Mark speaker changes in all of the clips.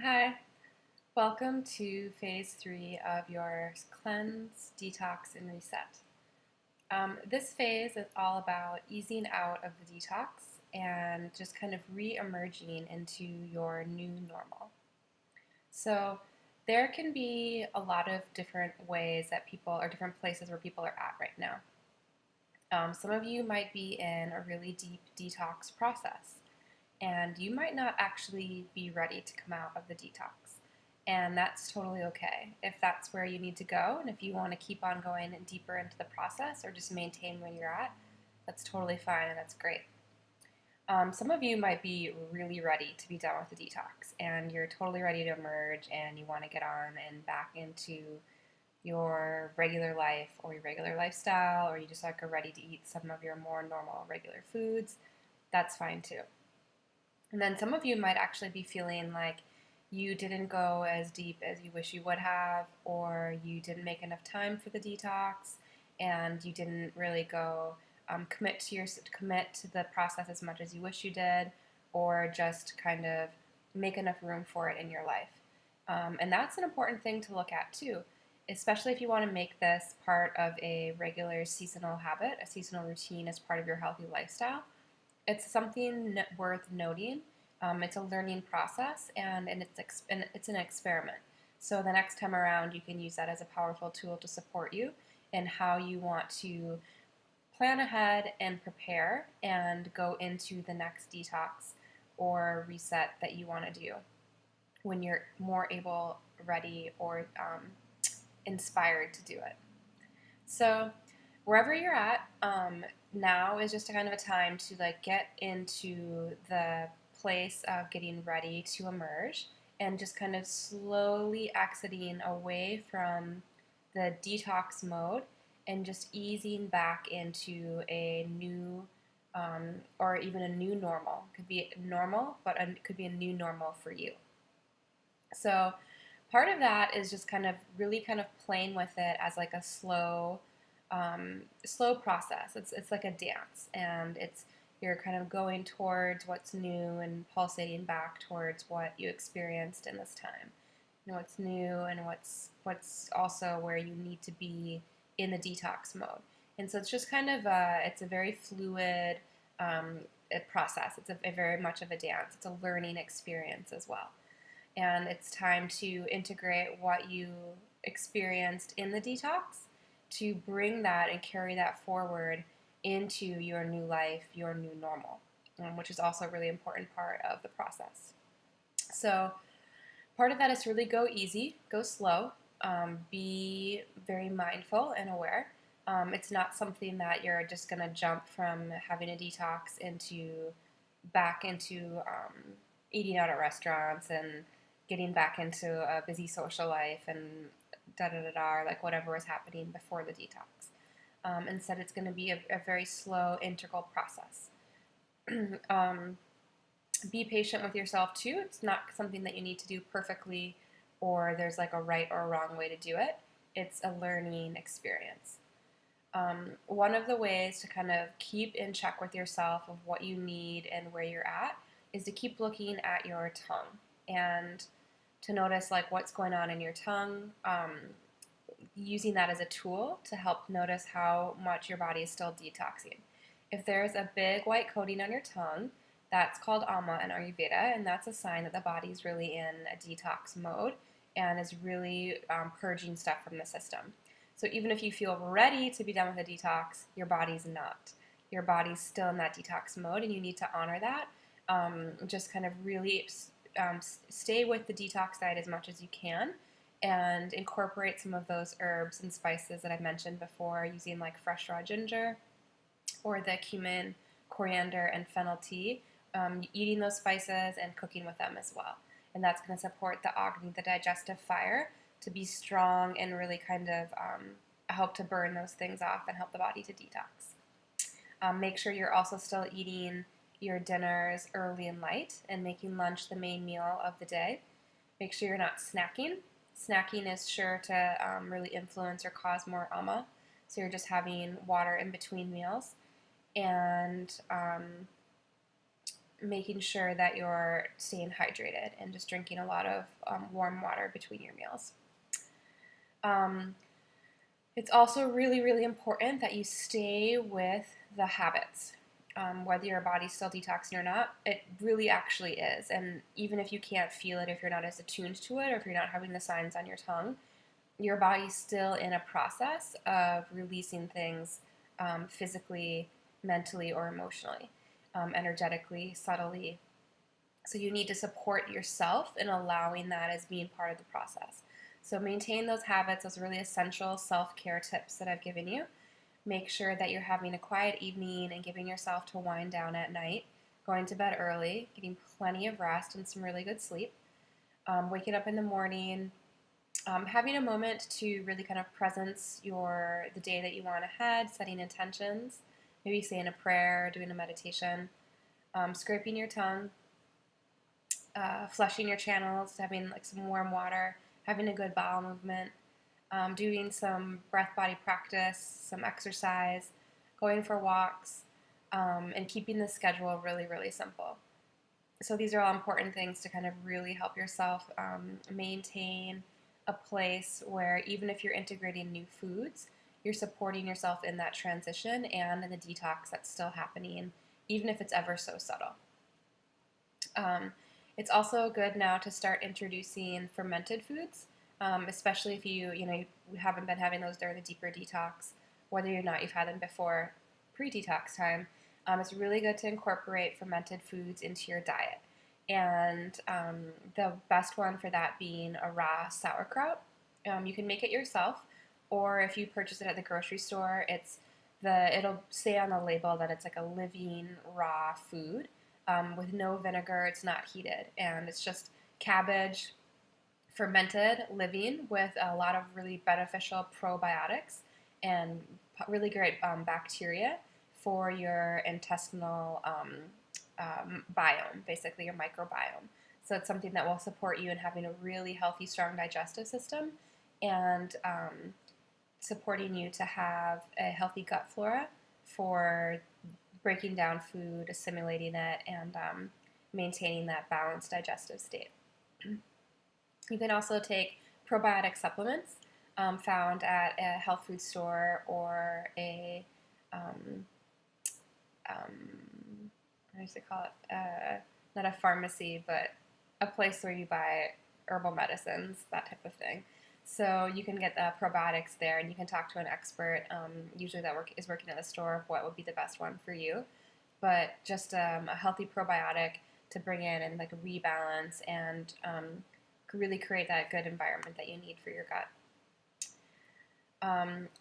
Speaker 1: Hi, welcome to phase 3 of your cleanse, detox, and reset. This phase is all about easing out of the detox and just kind of re emerging into your new normal. So, there can be a lot of different ways that people, or different places where people are at right now. Some of you might be in a really deep detox process, and you might not actually be ready to come out of the detox. And that's totally okay. If that's where you need to go, and if you want to keep on going deeper into the process or just maintain where you're at, that's totally fine and that's great. Some of you might be really ready to be done with the detox, and you're totally ready to emerge and you want to get on and back into your regular life or your regular lifestyle, or you just like are ready to eat some of your more normal regular foods. That's fine too. And then some of you might actually be feeling like you didn't go as deep as you wish you would have, or you didn't make enough time for the detox, and you didn't really go commit to the process as much as you wish you did, or just kind of make enough room for it in your life. And that's an important thing to look at too, especially if you want to make this part of a regular seasonal habit, a seasonal routine as part of your healthy lifestyle. It's something worth noting. It's a learning process, and it's an experiment. So the next time around, you can use that as a powerful tool to support you in how you want to plan ahead and prepare and go into the next detox or reset that you want to do when you're more able, ready, or inspired to do it. So wherever you're at, now is just a kind of a time to like get into the place of getting ready to emerge and just kind of slowly exiting away from the detox mode and just easing back into a new or even a new normal. Could be normal, but it could be a new normal for you. So part of that is just kind of really kind of playing with it as like a slow process. It's like a dance, and it's you're kind of going towards what's new and pulsating back towards what you experienced in this time. You know what's new and what's also where you need to be in the detox mode. And so it's just kind of it's a very fluid process. It's a very much of a dance. It's a learning experience as well, and it's time to integrate what you experienced in the detox to bring that and carry that forward into your new life, your new normal, which is also a really important part of the process. So, part of that is really go easy, go slow, be very mindful and aware. It's not something that you're just going to jump from having a detox into back into eating out at restaurants and getting back into a busy social life and da da da da, like whatever was happening before the detox. Instead, it's going to be a very slow, integral process. um, be patient with yourself too. It's not something that you need to do perfectly or there's like a right or a wrong way to do it. It's a learning experience. One of the ways to kind of keep in check with yourself of what you need and where you're at is to keep looking at your tongue and to notice like what's going on in your tongue, using that as a tool to help notice how much your body is still detoxing. If there's a big white coating on your tongue, that's called ama in Ayurveda, and that's a sign that the body's really in a detox mode and is really purging stuff from the system. So even if you feel ready to be done with a detox, your body's not. Your body's still in that detox mode, and you need to honor that. Just kind of really stay with the detox diet as much as you can and incorporate some of those herbs and spices that I mentioned before, using like fresh raw ginger or the cumin, coriander, and fennel tea, eating those spices and cooking with them as well. And that's going to support the Agni, the digestive fire, to be strong and really kind of help to burn those things off and help the body to detox. Make sure you're also still eating your dinners early and light and making lunch the main meal of the day. Make sure you're not snacking. Snacking is sure to really influence or cause more ama. So you're just having water in between meals. And making sure that you're staying hydrated and just drinking a lot of warm water between your meals. Um, it's also really, really important that you stay with the habits. Whether your body's still detoxing or not, it really actually is. And even if you can't feel it, if you're not as attuned to it, or if you're not having the signs on your tongue, your body's still in a process of releasing things physically, mentally, or emotionally, energetically, subtly. So you need to support yourself in allowing that as being part of the process. So maintain those habits, those really essential self-care tips that I've given you. Make sure that you're having a quiet evening and giving yourself to wind down at night, going to bed early, getting plenty of rest and some really good sleep, waking up in the morning, having a moment to really kind of presence the day that you want ahead, setting intentions, maybe saying a prayer, doing a meditation, scraping your tongue, flushing your channels, having like some warm water, having a good bowel movement, doing some breath body practice, some exercise, going for walks, and keeping the schedule really, really simple. So these are all important things to kind of really help yourself maintain a place where even if you're integrating new foods, you're supporting yourself in that transition and in the detox that's still happening, even if it's ever so subtle. Um, it's also good now to start introducing fermented foods, especially if you haven't been having those during the deeper detox, whether or not you've had them before pre-detox time. It's really good to incorporate fermented foods into your diet. And the best one for that being a raw sauerkraut. You can make it yourself, or if you purchase it at the grocery store, it'll say on the label that it's like a living raw food with no vinegar. It's not heated, and it's just cabbage fermented, living with a lot of really beneficial probiotics and really great bacteria for your intestinal biome, basically your microbiome. So it's something that will support you in having a really healthy, strong digestive system and supporting you to have a healthy gut flora for breaking down food, assimilating it, and maintaining that balanced digestive state. You can also take probiotic supplements found at a health food store or um, what does it call it? Not a pharmacy, but a place where you buy herbal medicines, that type of thing. So you can get the probiotics there, and you can talk to an expert, usually that is working at the store, of what would be the best one for you. But just a healthy probiotic to bring in and like rebalance and really create that good environment that you need for your gut.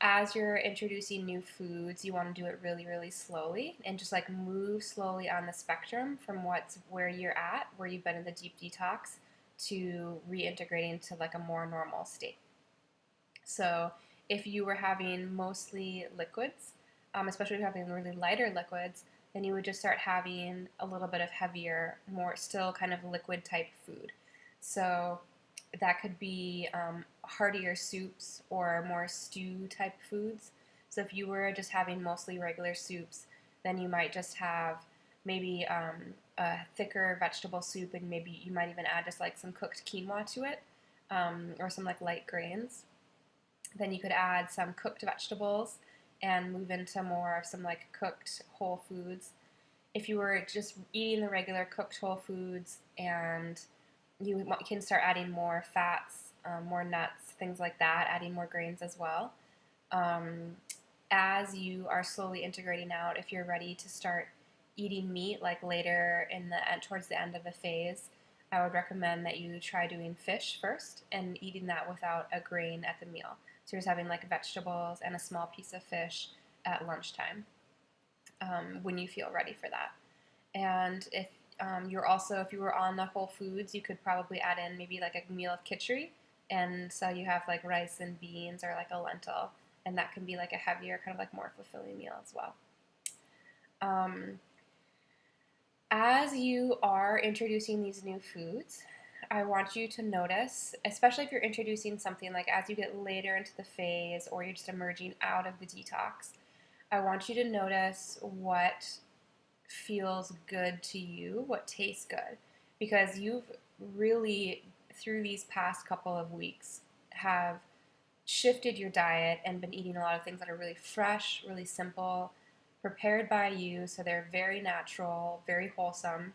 Speaker 1: As you're introducing new foods, you want to do it really, really slowly and just like move slowly on the spectrum from where you're at, where you've been in the deep detox, to reintegrating to like a more normal state. So if you were having mostly liquids, especially if you're having really lighter liquids, then you would just start having a little bit of heavier, more still kind of liquid type food. So that could be heartier soups or more stew type foods. So if you were just having mostly regular soups, then you might just have maybe a thicker vegetable soup, and maybe you might even add just like some cooked quinoa to it, or some like light grains. Then you could add some cooked vegetables and move into more of some like cooked whole foods. If you were just eating the regular cooked whole foods, and you can start adding more fats, more nuts, things like that, adding more grains as well. Um, as you are slowly integrating out, if you're ready to start eating meat, like later towards the end of the phase, I would recommend that you try doing fish first and eating that without a grain at the meal. So you're just having like vegetables and a small piece of fish at lunchtime when you feel ready for that. And if if you were on the whole foods, you could probably add in maybe like a meal of khichdi, and so you have like rice and beans or like a lentil, and that can be like a heavier, kind of like more fulfilling meal as well. As you are introducing these new foods, I want you to notice, especially if you're introducing something like as you get later into the phase or you're just emerging out of the detox, I want you to notice what feels good to you, what tastes good. Because you've really, through these past couple of weeks, have shifted your diet and been eating a lot of things that are really fresh, really simple, prepared by you, so they're very natural, very wholesome.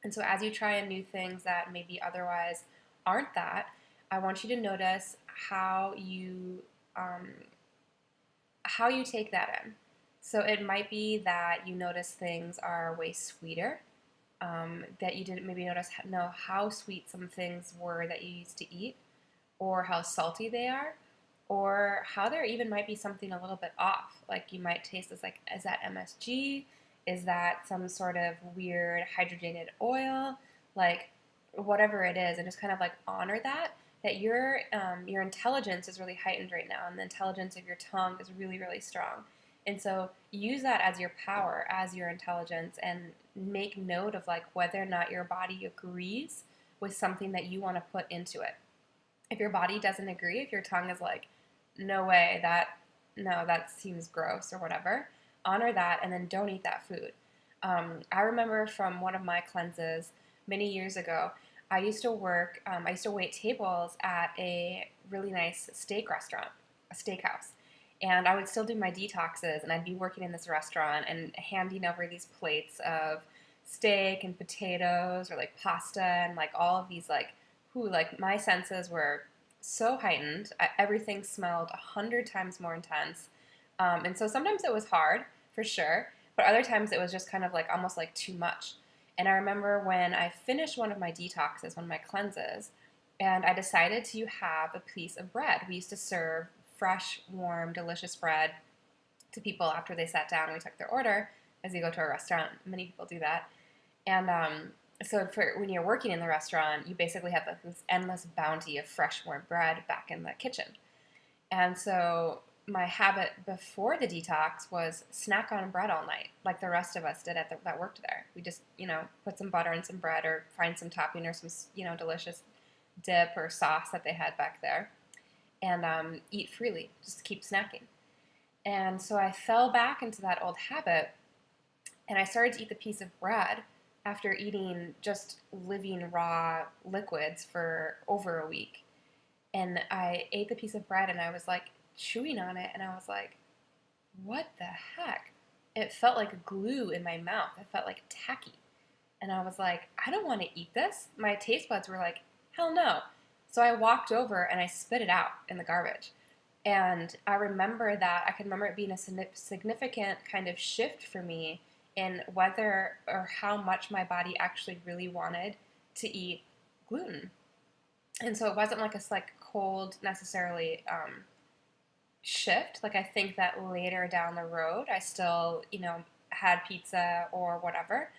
Speaker 1: And so as you try new things that maybe otherwise aren't that, I want you to notice um, how you take that in. So it might be that you notice things are way sweeter, that you didn't maybe know how sweet some things were that you used to eat, or how salty they are, or how there even might be something a little bit off. Like you might taste this, like, is that MSG? Is that some sort of weird hydrogenated oil? Like whatever it is, and just kind of like honor that your intelligence is really heightened right now, and the intelligence of your tongue is really, really strong. And so use that as your power, as your intelligence, and make note of like whether or not your body agrees with something that you want to put into it. If your body doesn't agree, if your tongue is like, no way, that seems gross or whatever, honor that and then don't eat that food. I remember from one of my cleanses many years ago, I used to wait tables at a really nice steak restaurant, a steakhouse. And I would still do my detoxes, and I'd be working in this restaurant and handing over these plates of steak and potatoes or like pasta and like all of these like, like my senses were so heightened. Everything smelled 100 times more intense. And so sometimes it was hard, for sure, but other times it was just kind of like almost like too much. And I remember when I finished one of my detoxes, one of my cleanses, and I decided to have a piece of bread. We used to serve fresh, warm, delicious bread to people after they sat down and we took their order. As you go to a restaurant, many people do that. And so for when you're working in the restaurant, you basically have this endless bounty of fresh, warm bread back in the kitchen. And so my habit before the detox was snack on bread all night, like the rest of us did that worked there. We just, put some butter in some bread or find some topping or some, delicious dip or sauce that they had back there, and eat freely, just keep snacking. And so I fell back into that old habit, and I started to eat the piece of bread after eating just living raw liquids for over a week. And I ate the piece of bread and I was like chewing on it, and I was like, what the heck? It felt like glue in my mouth. It felt like tacky. And I was like, I don't want to eat this. My taste buds were like, hell no. So I walked over and I spit it out in the garbage. And I remember that, I can remember it being a significant kind of shift for me in whether or how much my body actually really wanted to eat gluten. And so it wasn't like a like cold necessarily shift. Like I think that later down the road, I still, had pizza or whatever,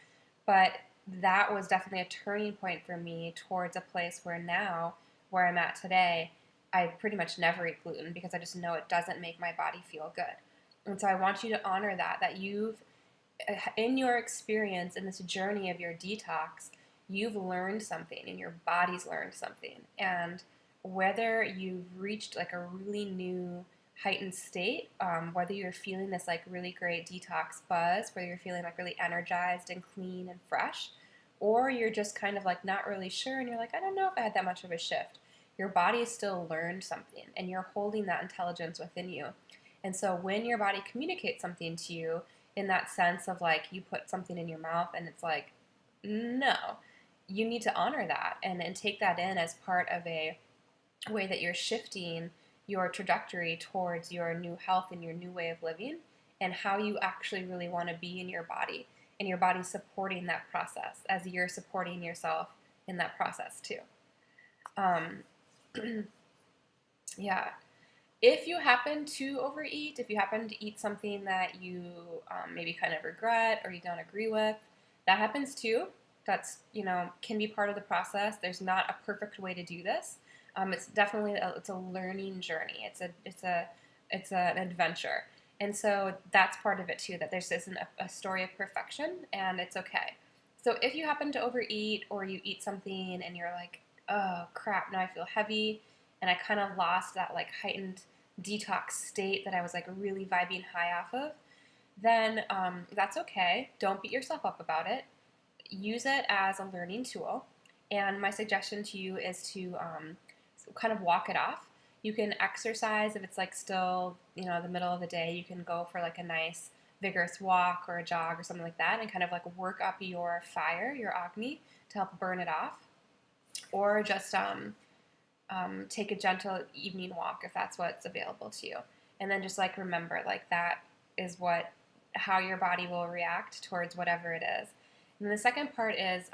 Speaker 1: but that was definitely a turning point for me towards a place where now, where I'm at today, I pretty much never eat gluten because I just know it doesn't make my body feel good. And so I want you to honor that you've, in your experience in this journey of your detox, you've learned something and your body's learned something. And whether you've reached like a really new heightened state, whether you're feeling this like really great detox buzz, whether you're feeling like really energized and clean and fresh, or you're just kind of like not really sure and you're like, I don't know if I had that much of a shift. Your body still learned something and you're holding that intelligence within you. And so when your body communicates something to you in that sense of like you put something in your mouth and it's like, no, you need to honor that and take that in as part of a way that you're shifting your trajectory towards your new health and your new way of living and how you actually really want to be in your body, and your body supporting that process as you're supporting yourself in that process too. Um, yeah. If you happen to overeat, if you happen to eat something that you maybe kind of regret or you don't agree with, that happens too. That's, can be part of the process. There's not a perfect way to do this. It's definitely it's a learning journey. It's an adventure, and so that's part of it too. That there's isn't a story of perfection, and it's okay. So if you happen to overeat or you eat something and you're like, oh crap, now I feel heavy, and I kind of lost that like heightened detox state that I was like really vibing high off of, then that's okay. Don't beat yourself up about it. Use it as a learning tool. And my suggestion to you is to kind of walk it off. You can exercise if it's like still, the middle of the day. You can go for like a nice vigorous walk or a jog or something like that and kind of like work up your fire, your Agni, to help burn it off. Or just take a gentle evening walk if that's what's available to you. And then just like remember, like that is how your body will react towards whatever it is. And the second part is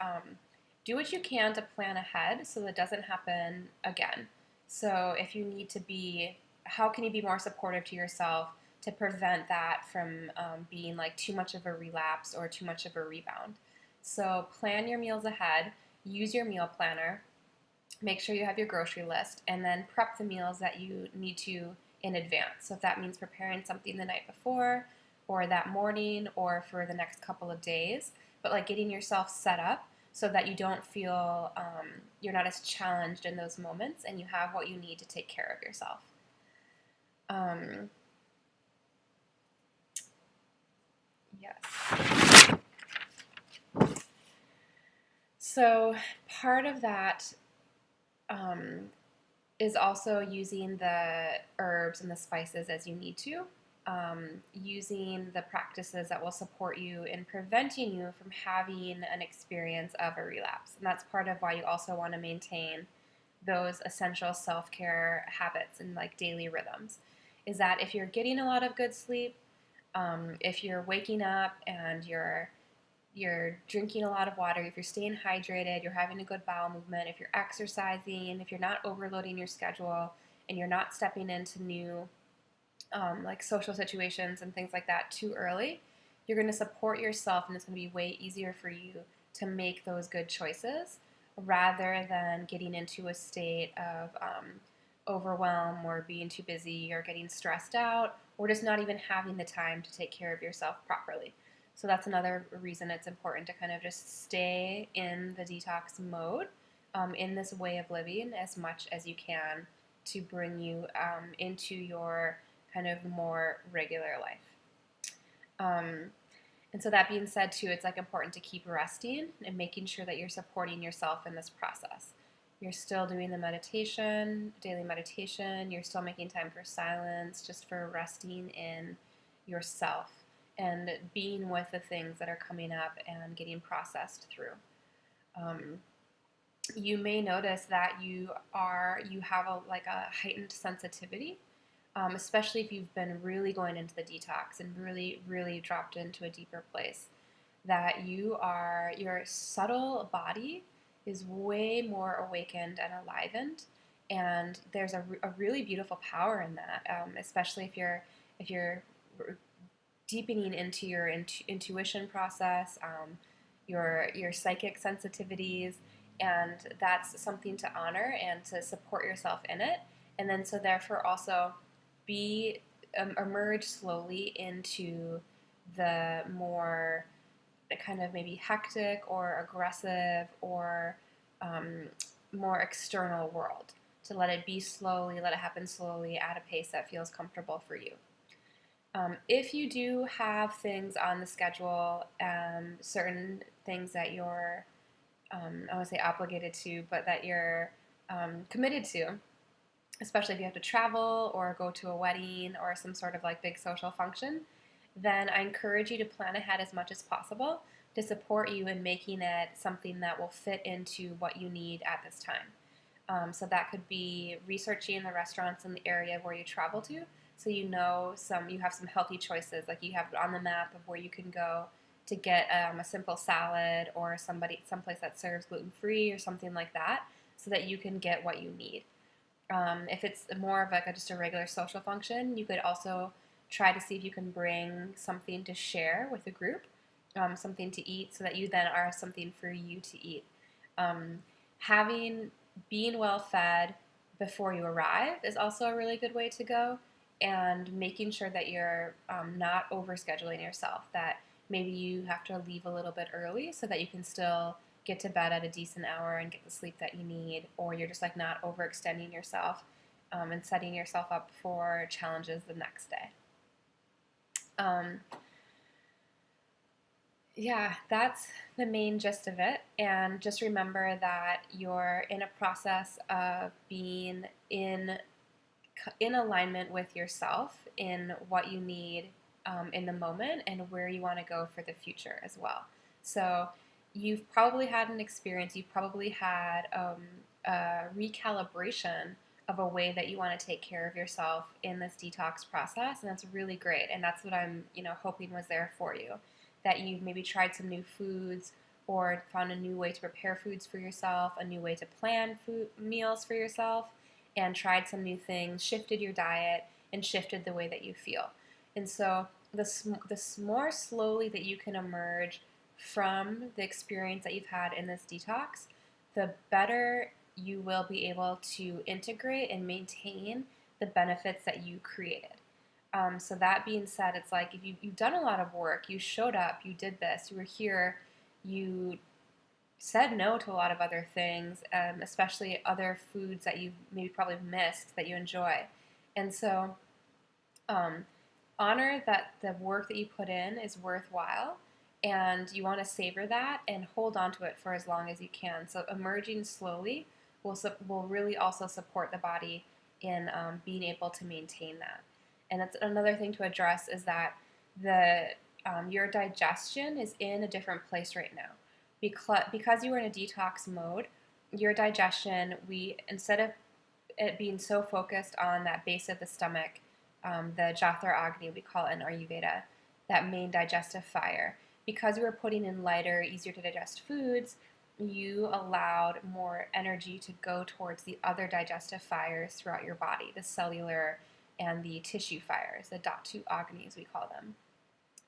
Speaker 1: do what you can to plan ahead so that it doesn't happen again. So if you need to be, how can you be more supportive to yourself to prevent that from being like too much of a relapse or too much of a rebound? So plan your meals ahead, use your meal planner, make sure you have your grocery list, and then prep the meals that you need to in advance. So if that means preparing something the night before or that morning or for the next couple of days, but like getting yourself set up so that you don't feel you're not as challenged in those moments and you have what you need to take care of yourself. Yes. So part of that is also using the herbs and the spices as you need to, using the practices that will support you in preventing you from having an experience of a relapse. And that's part of why you also want to maintain those essential self-care habits and like daily rhythms. Is that if you're getting a lot of good sleep, if you're waking up and you're drinking a lot of water, if you're staying hydrated, you're having a good bowel movement, if you're exercising, if you're not overloading your schedule, and you're not stepping into new like social situations and things like that too early, you're going to support yourself, and it's going to be way easier for you to make those good choices rather than getting into a state of overwhelm or being too busy or getting stressed out or just not even having the time to take care of yourself properly. So that's another reason it's important to kind of just stay in the detox mode, in this way of living as much as you can to bring you into your kind of more regular life. And so that being said too, it's like important to keep resting and making sure that you're supporting yourself in this process. You're still doing the meditation, daily meditation, you're still making time for silence, just for resting in yourself and being with the things that are coming up and getting processed through. You may notice that you have a heightened sensitivity, especially if you've been really going into the detox and really, really dropped into a deeper place. That your subtle body is way more awakened and enlivened, and there's a really beautiful power in that, especially if you're deepening into your intuition process, your psychic sensitivities, and that's something to honor and to support yourself in it. And then so therefore also be emerge slowly into the more kind of maybe hectic or aggressive or more external world, to let it be slowly, let it happen slowly at a pace that feels comfortable for you. If you do have things on the schedule, certain things that you're, I want to say obligated to, but that you're committed to, especially if you have to travel or go to a wedding or some sort of like big social function, then I encourage you to plan ahead as much as possible to support you in making it something that will fit into what you need at this time. So that could be researching the restaurants in the area where you travel to, so you have some healthy choices, like you have on the map of where you can go to get a simple salad or someplace that serves gluten-free or something like that, so that you can get what you need. If it's more of like just a regular social function, you could also try to see if you can bring something to share with the group, something to eat, so that you then are something for you to eat. Being well fed before you arrive is also a really good way to go, and making sure that you're not overscheduling yourself, that maybe you have to leave a little bit early so that you can still get to bed at a decent hour and get the sleep that you need, or you're just like not overextending yourself and setting yourself up for challenges the next day. Yeah, that's the main gist of it. And just remember that you're in a process of being in alignment with yourself in what you need in the moment and where you want to go for the future as well. So you've probably had an experience, you've probably had a recalibration of a way that you want to take care of yourself in this detox process, and that's really great. And that's what I'm, hoping was there for you, that you've maybe tried some new foods or found a new way to prepare foods for yourself, a new way to plan food meals for yourself, and tried some new things, shifted your diet, and shifted the way that you feel. And so, the more slowly that you can emerge from the experience that you've had in this detox, the better you will be able to integrate and maintain the benefits that you created. So that being said, it's like if you've done a lot of work, you showed up, you did this, you were here, you said no to a lot of other things, especially other foods that you maybe probably missed that you enjoy. And so um, honor that the work that you put in is worthwhile, and you want to savor that and hold on to it for as long as you can. So emerging slowly will really also support the body in being able to maintain that. And that's another thing to address, is that the your digestion is in a different place right now, because you were in a detox mode. Your digestion, we instead of it being so focused on that base of the stomach, the Jatha Agni, we call it in Ayurveda, that main digestive fire. Because you were putting in lighter, easier to digest foods, you allowed more energy to go towards the other digestive fires throughout your body, the cellular and the tissue fires, the Dhatu Agnis, we call them.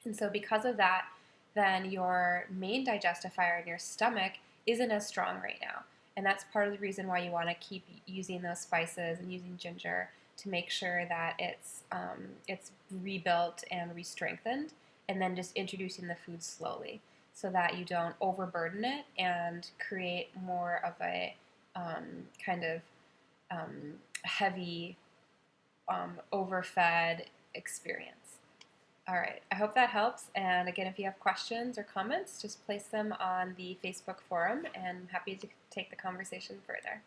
Speaker 1: And so, because of that, then your main digestive fire in your stomach isn't as strong right now. And that's part of the reason why you want to keep using those spices and using ginger to make sure that it's rebuilt and re-strengthened, and then just introducing the food slowly so that you don't overburden it and create more of a kind of heavy, overfed experience. All right, I hope that helps. And again, if you have questions or comments, just place them on the Facebook forum, and I'm happy to take the conversation further.